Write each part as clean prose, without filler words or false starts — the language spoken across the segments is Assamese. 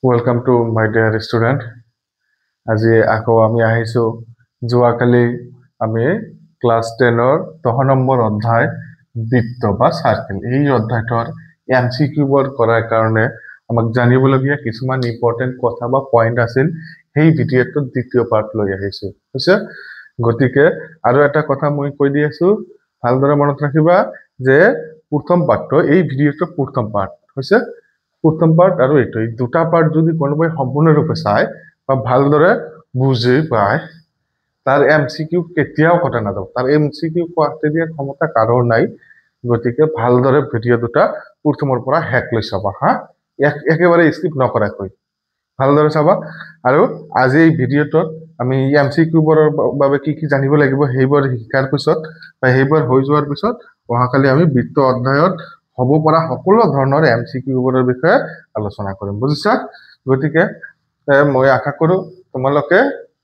Welcome to my dear student. আজি আকৌ আমি আহিছো যোৱাকালি আমি ক্লাস 10 ৰ 10 নম্বৰ অধ্যায় বৃত্ত বা সাৰ্কেল এই অধ্যায়টোৰ এমসিকিউ বৰ কৰাৰ কাৰণে আমাক জানিবলগীয়া কিছুমান ইম্পৰ্টেন্ট কথা বা পইণ্ট আছিল সেই ভিডিঅ'টোৰ দ্বিতীয় পাৰ্ট লৈ আহিছো হৈছে গতিকে আৰু এটা কথা মই কৈ দি আছো ভালদৰে মনত ৰাখিবা যে প্ৰথম পাৰ্টটো এই ভিডিঅ'টোৰ প্ৰথম পাৰ্ট হৈছে প্ৰথম পাৰ্ট আৰু এইটো এই দুটা পাৰ্ট যদি কোনোবাই সম্পূৰ্ণৰূপে চায় বা ভালদৰে বুজি পায় তাৰ এমসিকিউ কেতিয়াও কথা নাযাব তাৰ এমসিকিউ কোৱাতে দিয়া ক্ষমতা কাৰো নাই গতিকে ভালদৰে ভিডিঅ' দুটা প্ৰথমৰ পৰা হেক লৈ চাবা হা একেবাৰে স্কিপ নকৰাকৈ ভালদৰে চাবা আৰু আজি এই ভিডিঅ'টোত আমি এমসিকিউ বোৰৰ বাবে কি কি জানিব লাগিব হেইবৰ শিকাৰ পিছত বা হেইবৰ হৈ যোৱাৰ পিছত অহাকালি আমি বৃত্ত অধ্যায়ত হ'ব পৰা সকলো ধৰণৰ এমসিকিউ বোৰৰ বিষয়ে আলোচনা কৰিম বুজিছা গতিকে মই আশা কৰো তোমালোকে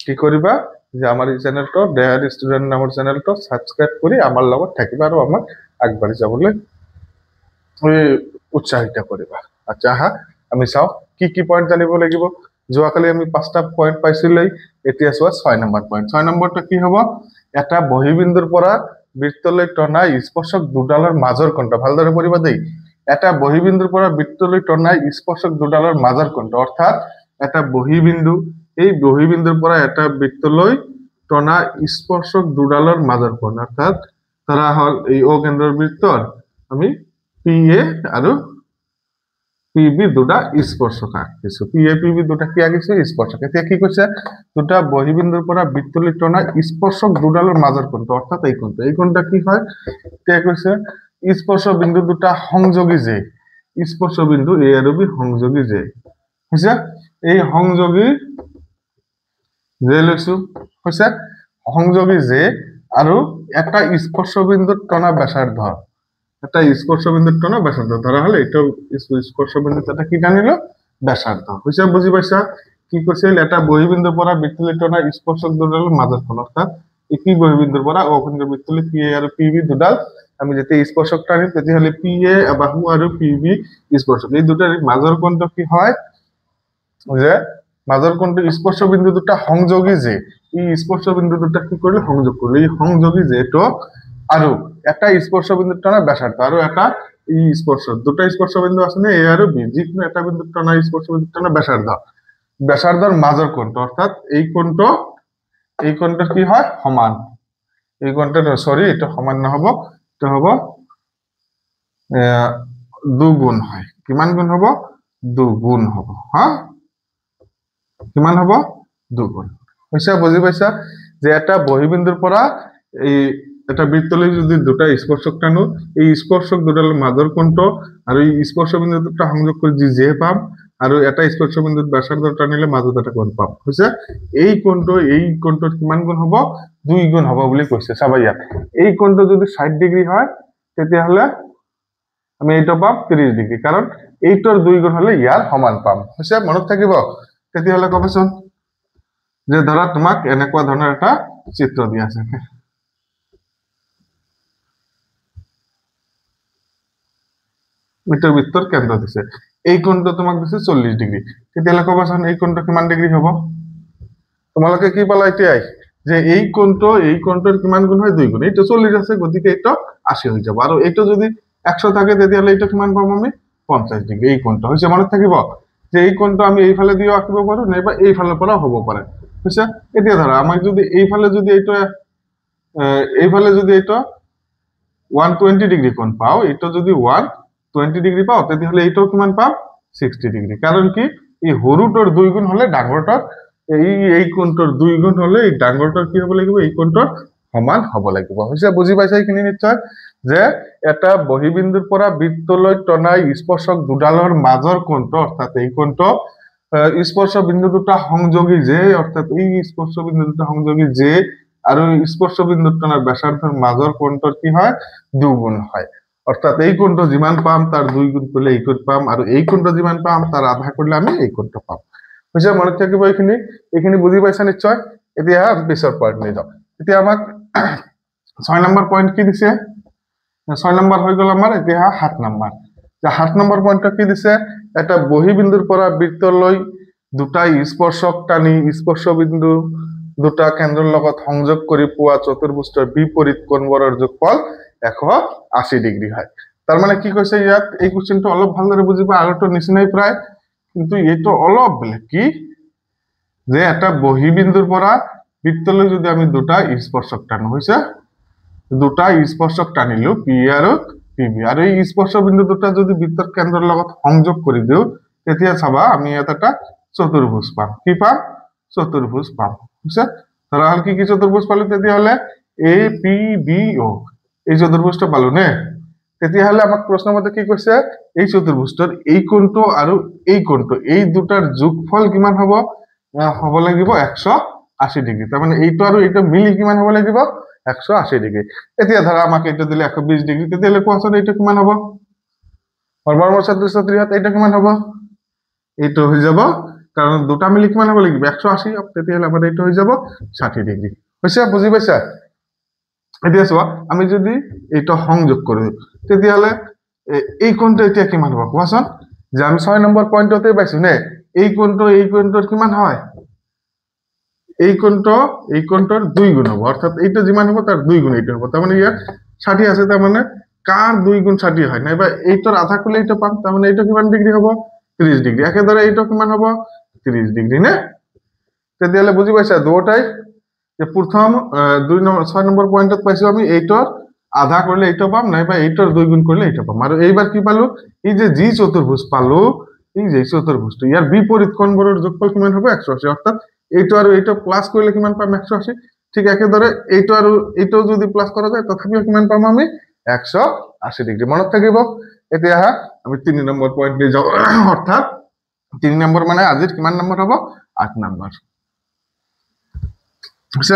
কি কৰিবা যে আমাৰ এই চেনেলটো ডেয়াৰ ষ্টুডেন্ট নামৰ চেনেলটো সাবস্ক্ৰাইব কৰি আমাৰ লগত থাকিবা আৰু আমাক আগবাঢ়ি যাবলৈ উৎসাহিত কৰিবা আচ্ছা হা আমি চাও কি কি পইণ্ট জানিব লাগিব যোৱাকালি আমি পাঁচটা পইণ্ট পাইছিলাই এতিয়া চোৱা 6 নম্বৰ পইণ্ট 6 নম্বৰটো কি হ'ব এটা বহিবিন্দুৰ পৰা বৃত্তলৈ টনা স্পৰ্শক দুডালৰ মাজৰ কোণটো ভালদৰে পঢ়িবা দেই এটা বহিবিন্দুৰ পৰা বৃত্তলৈ টনা স্পৰ্শক দুডালৰ মাজৰ কোণটো অৰ্থাৎ এটা বহিবিন্দু এই বহিবিন্দুৰ পৰা এটা বৃত্তলৈ টনা স্পৰ্শক দুডালৰ মাজৰ কোণ অৰ্থাৎ ধৰা হল এই ও কেন্দ্ৰৰ বৃত্তৰ আমি PA আৰু PB দুটা স্পৰ্শক আঁকিছো PA PB দুটা কি আঁকিছো স্পৰ্শক এতিয়া কি কৈছে দুটা বহিবিন্দুৰ পৰা বৃত্তলৈ টনা স্পৰ্শক দুডালৰ মাজৰ কোণটো অৰ্থাৎ এই কোণটা কি হয় এতিয়া কৈছে স্পৰ্শ বিন্দু দুটা সংযোগী যে স্পৰ্শ বিন্দু A আৰু B সংযোগী যে হৈছে এই সংযোগী যে লৈছো হৈছে সংযোগী যে আৰু এটা স্পৰ্শ বিন্দুৰ টনা ব্যাসাৰ্ধ এটা স্পৰ্শ বিন্দুৰ টনা ব্যাসাৰ্ধ ধৰা হলে এটা স্পৰ্শ বিন্দুত এটা কি জানিলো ব্যাসাৰ্ধ হৈছে বুজি পাইছা কি কৈছিল এটা বহিবিন্দুৰ পৰা বৃত্তলৈ টনা স্পৰ্শক দুডালৰ মাজৰ কোণ অৰ্থাৎ এই বহিবিন্দুৰ পৰা ও কেন্দ্ৰৰ বৃত্তলৈ PA আৰু PB দুডাল আমি যেতিয়া স্পৰ্শক টানি তেতিয়াহলে PA বাহু আৰু PB স্পৰ্শক এই দুটাৰ মাজৰ কোণটো কি হয় যে মাজৰ কোণটো স্পৰ্শ বিন্দু দুটা সংযোগী যে এই স্পৰ্শ বিন্দু দুটা কি কৰিলে সংযোগ কৰিলে এই সংযোগী যেটো আৰু এটা স্পৰ্শ বিন্দুৰ টনা ব্যাসাৰ্ধ আৰু এটা এই স্পৰ্শ দুটা স্পৰ্শ বিন্দু আছে না A আৰু B যিকোনো এটা বিন্দুৰ টনা স্পৰ্শ বিন্দুৰ টনা ব্যাসাৰ্ধৰ মাজৰ কোণটো অৰ্থাৎ এই কোণটো কি হয় সমান এই কোণটো সরি এটা সমান নহব এটা হ'ব দুগুণ হয় কিমান গুণ হ'ব দুগুণ হ'ব হা কিমান হ'ব দুগুণ হৈছে বুজি পাইছা যে এটা বহিবিন্দুৰ পৰা এই এটা বৃত্তলৈ যদি দুটা স্পৰ্শক টানো এই স্পৰ্শক দুডালৰ মাজৰ কোণটো আৰু এই স্পৰ্শ বিন্দু দুটা সংযোগ কৰি যে পাম আৰু এটা স্পৰ্শ বিন্দুত ব্যাসাৰ্ধ টানিলে মাজত এটা কোণ পাম হৈছে এই কোণটোৰ কিমান গুণ হ'ব 2 গুণ হ'ব বুলি কৈছে চাবা ইয়াত এই কোণটো যদি 60 ডিগ্ৰী হয় তেতিয়াহলে আমি এইটো পাম 30 ডিগ্ৰী কাৰণ এইটোৰ 2 গুণ হলে ইয়াৰ সমান পাম হৈছে মনত থাকিব তেতিয়াহলে কবচোন যে ধৰা তোমাক এনেকুৱা ধৰণৰ এটা চিত্ৰ দিয়া আছে মিটাৰ বৃত্তৰ কেন্দ্ৰ দিছে এই কোণটো তোমাক দিছে 40 ডিগ্ৰী তেতিয়াহলে কবচোন এই কোণটো কিমান ডিগ্ৰী হ'ব তোমালোকে কি পালা এতিয়া যে এই কোণটোৰ কিমান গুণ হয় 2 গুণ এইটো 40 আছে গতিকে এইটো 80 হৈ যাব আৰু এইটো যদি 100 থাকে তেতিয়াহলে এইটো কিমান পাম আমি 50 ডিগ্ৰী এই কোণটো হৈছে মনত থাকিব যে এই কোণটো আমি এই ফালে দিও আঁকিব পাৰো নাইবা এই ফালৰ পৰা হ'ব পাৰে হৈছে এতিয়া ধৰা আমি যদি এই ফালে যদি এইটো 120 ডিগ্ৰী কোণ পাও এইটো যদি 120 ডিগ্ৰী পাও তেতিয়াহলে এইটো কিমান পাম 60 ডিগ্ৰী কাৰণ কি এই হৰুটোৰ 2 গুণ হলে ডাঙৰটোৰ এই কোণটোৰ 2 গুণ হলে এই ডাঙৰটোৰ কি হ'ব লাগিব এই কোণটোৰ সমান হ'ব লাগিব হৈছে বুজি পাইছা এইখিনি নিশ্চয় যে এটা বহিবিন্দুৰ পৰা বৃত্তলৈ টনা স্পৰ্শক দুডালৰ মাজৰ কোণটো অৰ্থাৎ এই কোণটো স্পৰ্শ বিন্দু দুটা সংযোগী যে অৰ্থাৎ এই স্পৰ্শ বিন্দু দুটা সংযোগী যে আৰু স্পৰ্শ বিন্দুৰ টনা ব্যাসাৰ্ধৰ মাজৰ কোণটোৰ কি হয় 2 গুণ হয় অর্থাৎ এই কোণটো যিমান পাম তার 2 গুণ করলে এই কোণ পাম আর এই কোণটো যিমান পাম তার আধা করলে আমি এই কোণটো পাম বুঝা মনত থাকিব এইখিনি বুজি পাইছা নিশ্চয় এতিয়া পিছৰ পইণ্ট লৈ যাও এতিয়া আমাক 6 নম্বৰ পইণ্ট কি দিছে 6 নম্বৰ হৈ গল আমাৰ এতিয়া 7 নম্বৰ যে 7 নম্বৰ পইণ্টটো কি দিছে এটা বহিবিন্দুৰ পৰা বৃত্তলৈ দুটা স্পৰ্শক টানি স্পৰ্শবিন্দু দুটা কেন্দ্ৰৰ লগত সংযোগ কৰি পোৱা চতুৰ্ভুজৰ বিপৰীত কোণবোৰৰ যোগফল 180 ডিগ্ৰী হয়। তাৰ মানে কি কৈছে ইয়াত এই কোৱেশ্চনটো অলপ ভালদৰে বুজিবা আগৰটো নিচিনাই প্ৰায়, কিন্তু এইটো অলপ বেলেগ কি যে এটা বহিবিন্দুৰ পৰা বৃত্তলৈ যদি আমি দুটা স্পৰ্শক টানো হৈছে দুটা স্পৰ্শক টানিলো পি আৰু পিবি আৰু এই স্পৰ্শবিন্দু দুটা যদি বৃত্তৰ কেন্দ্ৰৰ লগত সংযোগ কৰি দিও তেতিয়া চাবা আমি ইয়াত এটা চতুৰ্ভুজ পাম। কি পাম? চতুৰ্ভুজ পাম। বুঝছে? ধৰা হল কি চতুৰ্ভুজ পালো তেতিয়া হলে এ পি বি ও এই চতুৰ্ভুজটা পালো নে? তেতিয়া হলে আমাক প্ৰশ্ন মতে কি কৈছে এই চতুৰ্ভুজৰ এই কোণটো আৰু এই কোণটো এই দুটাৰ যোগফল কিমান হ'ব? হ'ব লাগিব 180 ডিগ্ৰী। তাৰ মানে এইটো আৰু এইটো মিলি কিমান হ'ব লাগিব? 180 ডিগ্ৰী। এতিয়া ধৰা আমাক এইটো দিলে 120 ডিগ্ৰী, তেতিয়া হলে কোৱাচোন এইটো কিমান হ'ব? মৰমৰ ছাত্ৰ-ছাত্ৰীহঁত এইটো কিমান হ'ব? এইটো হৈ যাব কাৰণ দুটা মিলি কিমান হ'ব লাগিব 180, তেতিয়া হলে আমাৰ এইটো হৈ যাব 60 ডিগ্ৰী। হৈছে? বুজি পাইছা? এতিয়া চোৱা আমি যদি এইটো সংযোগ কৰো তেতিয়া হলে এই কোণটো এতিয়া কিমান হ'ব কোৱাচোন? যে আমি 6 নম্বৰ পয়েন্টতে পাইছো নে এই কোণটোৰ কিমান হয়? এই কোণটোৰ 2 গুণ হ'ব, অর্থাৎ এইটো যিমান হ'ব তার 2 গুণ এইটো হ'ব। তার মানে ইয়াত 60 আছে, তার মানে কার 2 গুণ 60 হয় নাইবা এইটোর আধা করলে এইটো পাম। তার মানে এইটো কিমান ডিগ্ৰী হ'ব? 30 ডিগ্ৰী। একেদৰে এইটো কিমান হ'ব? 30 ডিগ্ৰী নে? তেতিয়াহলে বুজি পাইছা দুটাই যে প্ৰথম 6 নম্বৰ পয়েন্টত পাইছো আমি এইটোর আধা করলে এইটো পাম নাইবা এইটোর 2 গুণ করলে এইটো পাম। আর এইবার কি পালো? এই যে জি চতুর্ভুজ পালো, এই যে চতুর্ভুজটো ইয়ার বিপরীত কোণবোৰৰ যোগফল কিমান হবে? 180। অৰ্থাৎ এইটো আৰু এইটো প্লাস কৰলে কিমান পাম? 180। ঠিক একেদৰে এইটো আৰু এইটো যদি প্লাস কৰা যায় তথাপিও কিমান পাম আমি? 180 ডিগ্ৰী। মনত থাকিব। এতিয়া আমি 3 নম্বৰ পয়েন্টে যাও, অৰ্থাৎ 3 নম্বৰ মানে আজিৰ কিমান নম্বৰ হ'ব? 8 নম্বৰ।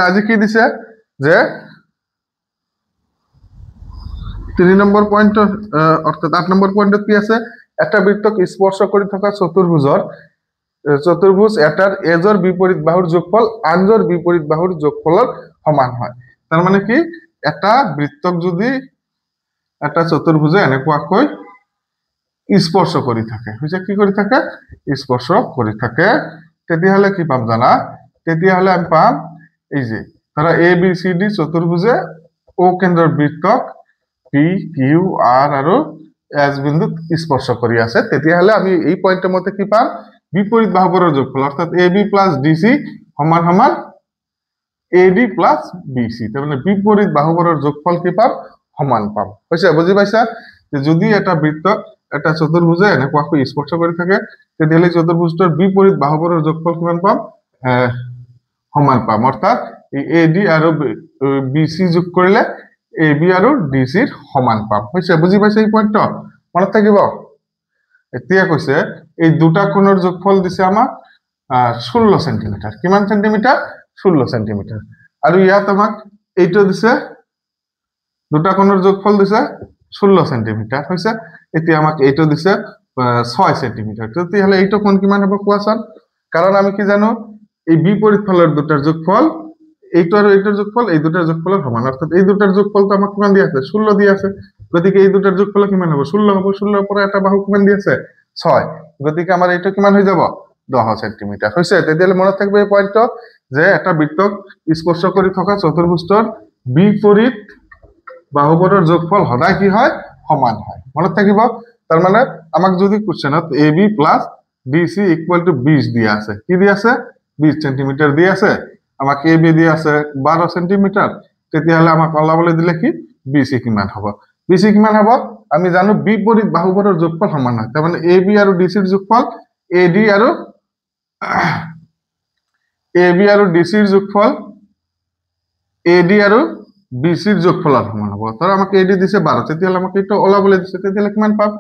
আজি কি দিছে যে 3 নম্বৰ পয়েন্ট অৰ্থাৎ 8 নম্বৰ পয়েন্টত কি আছে? একটা বৃত্তক স্পৰ্শ কৰি থকা চতুৰ্ভুজ এটাৰ এজৰ বিপৰীত বাহুৰ যোগফল আনজৰ বিপৰীত বাহুৰ যোগফলৰ সমান হয়। তাৰ মানে কি এটা বৃত্তক যদি এটা চতুৰ্ভুজে এনেকুৱাকৈ স্পৰ্শ কৰি থাকে, হৈছে কি কৰি থাকে? স্পৰ্শ কৰি থাকে, তেতিয়াহলে কি পাম জানা? তেতিয়াহলে আমি পাম এই যে ধৰা এ বি সি ডি চতুৰ্ভুজে ও কেন্দ্ৰৰ বৃত্তক পি কিউ আৰ আৰু এস বিন্দুত স্পৰ্শ কৰি আছে। তেতিয়াহলে আমি এই পয়েন্টেৰ মধ্যে কি পাম? বিপৰীত বাহুবোৰৰ যোগফল, অর্থাৎ এ বি প্লাস ডিসি সমান সমান এডি প্লাস বিসি। তার মানে বিপরীত বাহুবোৰৰ যোগফল কি পাম? সমান পাম। হৈছে? বুজি পাইছা? যে যদি এটা বৃত্তক এটা চতুর্ভুজে এনেকুৱাকৈ স্পৰ্শ কৰি থাকে তেতিয়াহলে চতুৰ্ভুজটোৰ বিপৰীত বাহুবোৰৰ যোগফল কিমান পাম? সমান পাম। অৰ্থাৎ এডি আৰু বিসি যোগ কৰিলে এ বি আৰু ডিসিৰ সমান পাম। হৈছে? বুজি পাইছা এই পয়েন্টটো? মনত থাকিব। এতিয়া কৈছে এই দুটা কোণৰ যোগফল দিছে আমাক 16 সেন্টিমিটাৰ। কিমান সেন্টিমিটাৰ? 16 সেন্টিমিটাৰ। আৰু ইয়াত আমাক এইটো দিছে দুটা কোণৰ যোগফল দিছে 16 সেন্টিমিটার। হৈছে? এতিয়া আমাক এইটো দিছে 6 সেন্টিমিটার। তেতিয়াহলে এইটো কোণ কিমান হ'ব কোৱাচোন? কাৰণ আমি কি জানো এই বিপৰীত ফলেৰ দুটাৰ যোগফল এইটো আৰু এইটোৰ যোগফল এই দুটাৰ যোগফলৰ সমান, অৰ্থাৎ এই দুটাৰ যোগফলটো আমাক কিমান দিয়া আছে? 16 দিয়া আছে। গতিকে এই দুটাৰ যোগফল কিমান হ'ব? 16 হ'ব। 16 পৰা এটা বাহু কিমান দি আছে? 6। গতিকে আমাৰ এইটো কিমান হৈ যাব? 10 সেন্টিমিটার। হৈছে? তেতিয়াহলে মনত থাকবে এই পয়েন্টটো যে এটা বৃত্তক স্পর্শ কৰি থকা চতুৰ্ভুজৰ বিপৰীত বাহুবোৰৰ যোগফল সদায় কি হয়? সমান হয়। মনত থাকিব। তার মানে আমাক যদি কোশ্চেনত A B plus DC equal to 20 দিয়া আছে, কি দিয়া আছে? 20 সেন্টিমিটার দিয়া আছে। আমাক এ বি দিয়া আছে 12 সেন্টিমিটার। তেতিয়াহলে আমাক ওলাবলৈ দিলে কি বিসি কিমান হ'ব? বিসি কিমান হ'ব? আমি জানো বিপরীত বাহুবোৰৰ যোগফল সমান হয়। তাৰ মানে এ বি আৰু ডিসিৰ যোগফল এডি আৰু ডিসিৰ যোগফল এডি আৰু বিসিৰ যোগফলৰ সমান হ'ব। ধৰ আমাক এডি দিছে 12, তেতিয়াহলে আমাক এইটো ওলাবলৈ দিছে, তেতিয়াহলে কিমান পাম?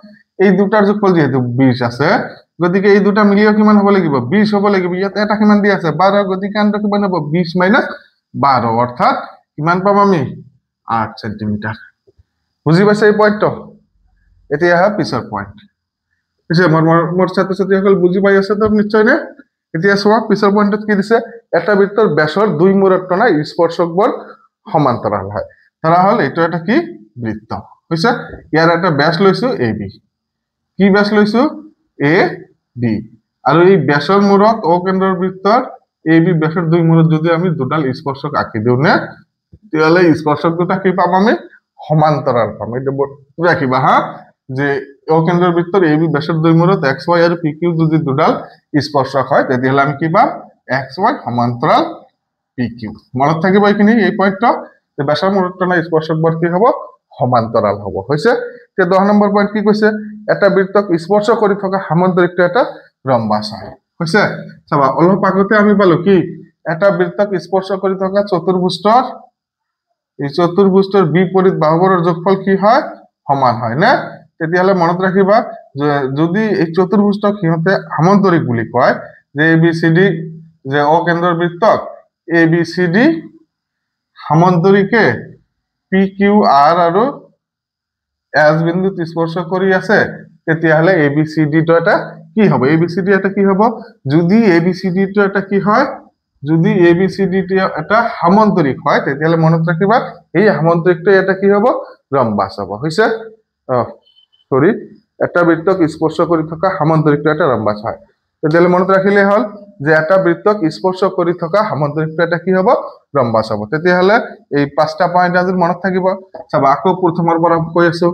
এই দুটাৰ যোগফল যেহেতু 20 আছে গতিকে এই দুটা মিলিও কিমান হ'ব লাগিব? 20 হ'ব লাগিব। ইয়াত এটা কিমান দি আছে? 12। গতিকে আনটো কিমান হ'ব? 20 মাইনাস 12, অর্থাৎ কিমান পাম আমি? 8 সেন্টিমিটার। বুজি পাইছা এই পয়েন্টটো? এতিয়া পিছৰ পয়েন্ট। পিছে মোৰ ছাত্ৰ-ছাত্ৰীসকল বুজি পাই আছে তো নিশ্চয় নে? এতিয়া চোৱা পিছৰ পয়েন্টত কি দিছে? এটা বৃত্তৰ ব্যাসৰ 2 মূৰত টনা স্পৰ্শকবোৰ সমান্তৰাল হয়। ধৰা হল এইটো এটা কি বৃত্ত। হৈছে? ইয়াৰ এটা ব্যাস লৈছো এ বি। কি ব্যাস লৈছো? এ ডি আৰু এই ব্যাসৰ মূৰত ও কেন্দ্ৰৰ বৃত্তৰ এ বি ব্যাসৰ দুই মূৰত যদি আমি দুডাল স্পৰ্শক আঁকি দিওঁ নে তেতিয়াহ'লে স্পৰ্শক দুটা কি পাম আমি সমান্তৰাল পাম এইটো ৰাখিবা হা যে ও কেন্দ্ৰৰ বৃত্তৰ এ বি ব্যাসৰ দুই মূৰত এক্স ওয়াই আৰু পি কিউ যদি দুডাল স্পৰ্শক হয় তেতিয়াহ'লে আমি কি পাম এক্স ওয়াই সমান্তৰাল পি কিউ মনত থাকিব এইখিনি এই পইণ্টটো যে ব্যাসৰ মূৰত না স্পৰ্শকবোৰ কি হ'ব সমান্তৰাল হ'ব হৈছে তে 10 নম্বৰ পইণ্ট কি কৈছে এটা বৃত্তক স্পৰ্শ কৰি থকা সামান্তৰিকটো এটা ৰম্বাস হয় হৈছে চাবা অলপ আগতে আমি পালো কি এটা বৃত্তক স্পৰ্শ কৰি থকা চতুৰ্ভুজৰ এই চতুৰ্ভুজৰ বিপৰীত বাহুবোৰৰ যোগফল কি হয় সমান হয় না তেতিয়াহ'লে মনত ৰাখিবা যে যদি এই চতুৰ্ভুজক হিতে সামান্তৰিক বুলি কয় যে এ বি সি ডি যে ও কেন্দ্ৰৰ বৃত্তক A B C D সামান্তৰিকে P Q R আৰু এস বিন্দুত স্পৰ্শ কৰি আছে তেতিয়াহ'লে এ বি সি ডি টো এটা কি হবে এ বি সি ডি এটা কি হ'ব যদি এ বি সি ডি টো এটা কি হয় যদি এ বি সি ডি টো এটা সামান্তৰিক হয় তেতিয়াহ'লে মনত ৰাখিবা এই সামান্তৰিকটো এটা কি হ'ব ৰম্বাস হ'ব হৈছে সৰি এটা বৃত্তক স্পৰ্শ কৰি থকা সামান্তৰিকটো এটা ৰম্বাস হয় তেতিয়াহ'লে মনত ৰাখিলে হল যে এটা বৃত্তক স্পৰ্শ কৰি থকা সামান্তৰিকটো এটা কি হ'ব ৰম্বাস হ'ব তেতিয়াহ'লে এই পাঁচটা পইণ্ট আজি মনত থাকিব চাবা আকৌ প্ৰথমৰ পৰা কৈ আছো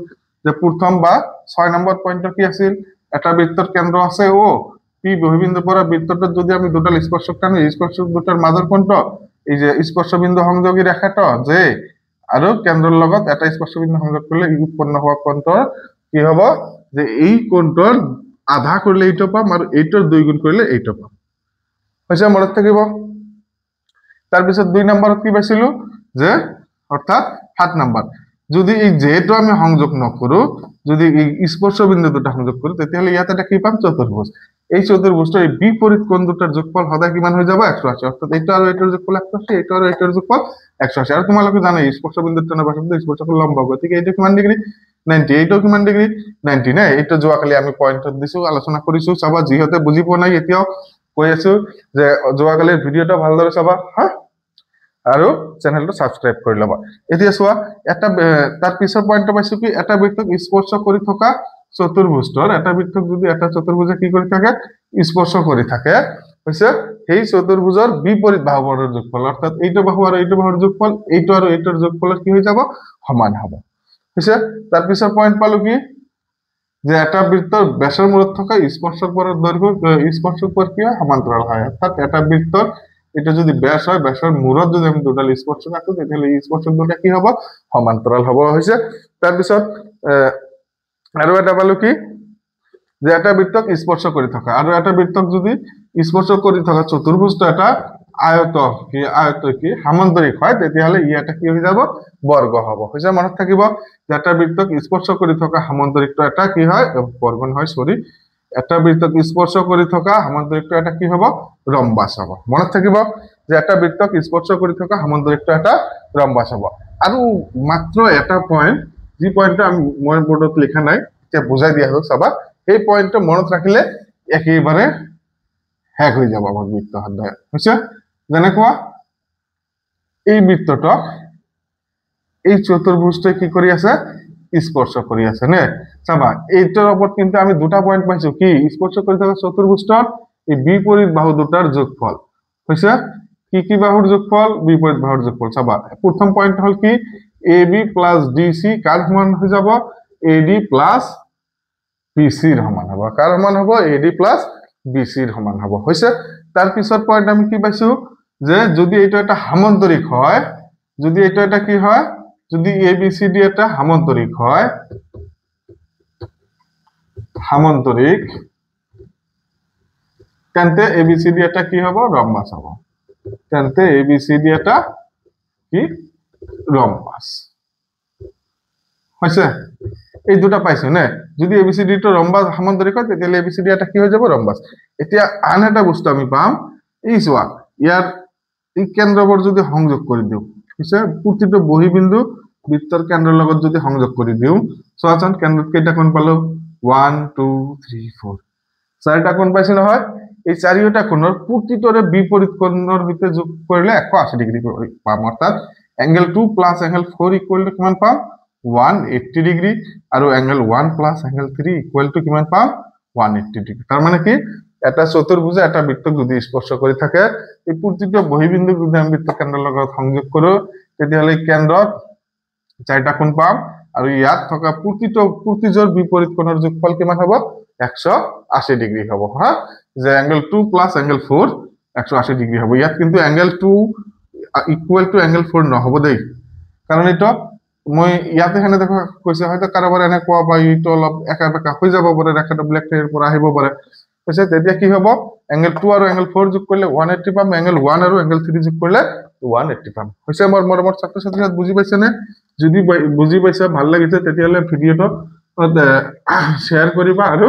যে প্ৰথম বা 6 নম্বৰ পইণ্টটো কি আছিল এটা বৃত্তৰ কেন্দ্ৰ আছে ও পি বহিবিন্দুৰ পৰা বৃত্তটোত যদি আমি দুডাল স্পৰ্শক টানো স্পৰ্শক দুটাৰ মাজৰ কোণটো এই যে স্পৰ্শ বিন্দু সংযোগী ৰেখাটো যে আৰু কেন্দ্ৰৰ লগত এটা স্পৰ্শ বিন্দু সংযোগ কৰিলে উৎপন্ন হোৱা কোণটোৰ কি হ'ব যে এই কোণটোৰ আধা কৰিলে এইটো পাম আৰু এইটোৰ দুই গুণ কৰিলে এইটো পাম হৈছে মনত থাকিব তাৰ পিছত 2 নম্বৰত কি পাইছিলো যে অৰ্থাৎ 7 নম্বৰ যদি এই যেটো আমি সংযোগ নকৰো যদি এই স্পৰ্শ বিন্দু দুটা সংযোগ কৰো তেতিয়াহ'লে ইয়াতে এটা কি পাম চতুৰ্ভুজ এই চতুৰ্ভুজৰ এই বিপৰীত কোণ দুটাৰ যোগফল সদায় কিমান হৈ যাব 180 অৰ্থাৎ এইটো আৰু এইটোৰ যোগফল 180 এইটো আৰু এইটোৰ যোগফল 180 আৰু তোমালোকে জানা স্পৰ্শ বিন্দুৰ টানা বাহুটো স্পৰ্শকৰ লম্ব গতিকে এইটো কিমান ডিগ্ৰী 90 এইটো কিমান ডিগ্ৰী 90 না এইটো যোৱাকালি আমি পইণ্টত দিছো আলোচনা কৰিছো চাবা যিহতে বুজি পোৱা নাই এতিয়াও কৈ আছো যে যোৱাকালিৰ ভিডিওটা ভালদৰে চাবা হা আৰু চেনেলটো সাবস্ক্ৰাইব কৰি লবা এতিয়া চোৱা এটা তাৰ পিছৰ পইণ্টটো পাইছো কি এটা বৃত্তক স্পৰ্শ কৰি থকা চতুৰ্ভুজৰ এটা বৃত্তক যদি এটা চতুৰ্ভুজে কি কৰি থাকে স্পৰ্শ কৰি থাকে হৈছে সেই চতুৰ্ভুজৰ বিপৰীত বাহুবোৰৰ যোগফল অৰ্থাৎ এইটো বাহু আৰু এইটো বাহুৰ যোগফল এইটো আৰু এইটোৰ যোগফল কি হৈ যাব সমান হ'ব হৈছে তাৰ পিছৰ পইণ্ট পালো কি যে এটা বৃত্তৰ ব্যাসৰ মূৰত থকা স্পৰ্শক পৰৰ দৈৰ্ঘ্য স্পৰ্শক পৰ কি সমান্তৰাল হয় অৰ্থাৎ এটা বৃত্তৰ এটা যদি ব্যাস হয় ব্যাসৰ মূৰত যদি আমি দুডাল স্পৰ্শক আঁকো তেতিয়াহ'লে এই স্পৰ্শক দুটা কি হ'ব সমান্তৰাল হ'ব হৈছে তাৰ পিছত আৰু এটা পালো কি যে এটা বৃত্তক স্পৰ্শ কৰি থকা আৰু এটা বৃত্তক যদি স্পৰ্শ কৰি থকা চতুৰ্ভুজটো এটা আয়ত কি সামান্তৰিক হয় তেতিয়াহ'লে ই এটা কি হৈ যাব বৰ্গ হ'ব হৈছে মনত থাকিব যে এটা বৃত্তক স্পৰ্শ কৰি থকা সামান্তৰিকটো এটা কি হয় বৰ্গ নহয় সৰি এটা বৃত্তক স্পৰ্শ কৰি থকা সামান্তৰিকটো এটা কি হ'ব ৰম্বাস হ'ব মনত থাকিব যে এটা বৃত্তক স্পৰ্শ কৰি থকা সামান্তৰিকটো এটা ৰম্বাস হ'ব আৰু মাত্ৰ এটা পইণ্ট যি পইণ্টটো মই বোৰ্ডত লিখা নাই এতিয়া বুজাই দিয়া হ'ল চাবা এই পইণ্টটো মনত ৰাখিলে একেবাৰে হ্যাক হৈ যাব আমাৰ বৃত্ত অধ্যায় হৈছে যেনেকুৱা এই বৃত্তটো এই চতুৰ্ভুজটোৱে কি কৰি আছে স্পৰ্শ কৰি আছে নে চাবা এইটোৰ ওপৰত কিন্তু আমি দুটা পইণ্ট পাইছো কি স্পৰ্শ কৰি থকা চতুৰ্ভুজৰ এই বিপৰীত বাহু দুটাৰ যোগফল হৈছে কি বাহুৰ যোগফল বিপৰীত বাহুৰ যোগফল চাবা প্ৰথম পইণ্ট হল কি AB + DC কাৰ সমান হৈ যাব AD + BC ৰ সমান হ'ব কাৰ সমান হ'ব AD + BC ৰ সমান হ'ব হৈছে তাৰ পিছত পইণ্ট আমি কি পাইছো যে যদি এটা এটা সামান্তৰিক হয় যদি এটা এটা কি হয় যদি ABCD এটা সামান্তৰিক হয় সামান্তৰিক তেন্তে ABCD এটা কি হ'ব ৰম্বাস হ'ব তেন্তে ABCD এটা কি ৰম্বাস হৈছে এই দুটা পাইছো নে যদি ABCD টো ৰম্বাস সামান্তৰিক হয় তেতিয়ালে ABCD এটা কি হৈ যাব ৰম্বাস এতিয়া আন এটা বস্তু আমি পাম এই চোৱা ইয়াৰ এই কেন্দ্ৰবোৰ যদি সংযোগ কৰি দিও হৈছে প্ৰতিটো বহিবিন্দু বৃত্তৰ কেন্দ্ৰৰ লগত যদি সংযোগ কৰি দিও চোৱাচোন কেন্দ্ৰত কেইটা কোণ পালো 1 2 3 4 চাৰিটা কোণ পাইছো নহয় এই চাৰিটা কোণৰ প্ৰতিটোৰে বিপৰীত কোণৰ সৈতে যোগ কৰিলে 180 ডিগ্ৰী পাম অৰ্থাৎ এংগল 2 + এংগল 4 = কিমান পাম 180 ডিগ্ৰী আৰু এংগল 1 + এংগল 3 = কিমান পাম 180 ডিগ্ৰী। তাৰ মানে কি এটা চতুৰ্ভুজে এটা বৃত্তক যদি স্পৰ্শ কৰি থাকে এই প্ৰতিটো বহিবিন্দুক যদি আমি বৃত্তকেন্দ্ৰৰ লগত সংযোগ কৰো তেতিয়াহ'লে কেন্দ্ৰত 4টা কোণ পাম আৰু ইয়াত থকা প্ৰতিটোৰ বিপৰীত কোণৰ যোগফল কিমান হ'ব 180 ডিগ্ৰী হ'ব হা যে এংগল 2 প্লাস এংগল 4 180 ডিগ্ৰী হ'ব। ইয়াত কিন্তু এংগল 2 ইকুৱেল টু এংগল 4 নহ'ব দেই, কাৰণ এইটো মই ইয়াতে হেনে দেখো কৈছে হয়তো কাৰোবাৰ এনে কোৱা বা এইটো অলপ একা বেকা হৈ যাব পাৰে, ৰেখাটো ব্লেক টেৰ পৰা আহিব পাৰে। কৈছে তেতিয়া কি হ'ব এংগল 2 আৰু এংগল 4 যোগ কৰিলে 180 পাম, এংগল 1 আৰু এংগল 3 যোগ কৰিলে 180 পাম। হৈছে মোৰ মৰমৰ ছাত্ৰ-ছাত্ৰীসকল বুজি পাইছে নে? যদি বুজি পাইছা ভাল লাগিছে তেতিয়াহ'লে ভিডিঅটো শ্বেয়াৰ কৰিবা আৰু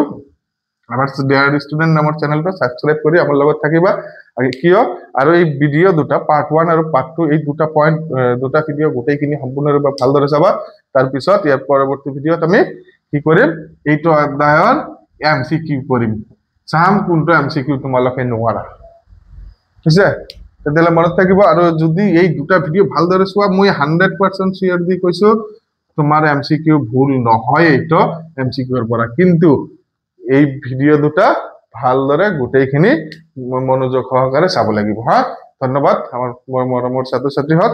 আমাৰ ডিয়াৰ ষ্টুডেন্ট নামৰ চেনেলটো সাবস্ক্ৰাইব কৰি আমাৰ লগত থাকিবা। কিয় আৰু এই ভিডিঅ দুটা পাৰ্ট 1 আৰু পাৰ্ট 2 এই দুটা পইণ্ট দুটা ভিডিঅ গোটেইখিনি সম্পূৰ্ণৰূপে ভালদৰে চাবা। তাৰ পিছত ইয়াৰ পৰৱৰ্তী ভিডিঅত আমি কি কৰিম এইটো অধ্যায়ৰ এমসিকিউ কৰিম, চাম কোনটো এমসিকিউ তোমালোকে নোৱাৰা। বুজিছে? তেতিয়াহ'লে মনত থাকিব আৰু যদি এই দুটা ভিডিঅ ভালদৰে চোৱা মই 100% চিয়ৰ দি কৈছো তোমাৰ এমসিকিউ ভুল নহয় এইটো এমসিকিউৰ পৰা। কিন্তু এই ভিডিঅ দুটা ভালদৰে গোটেইখিনি মনোযোগ সহকাৰে চাব লাগিব হা। ধন্যবাদ আমাৰ মৰমৰ ছাত্ৰ-ছাত্ৰীহঁত।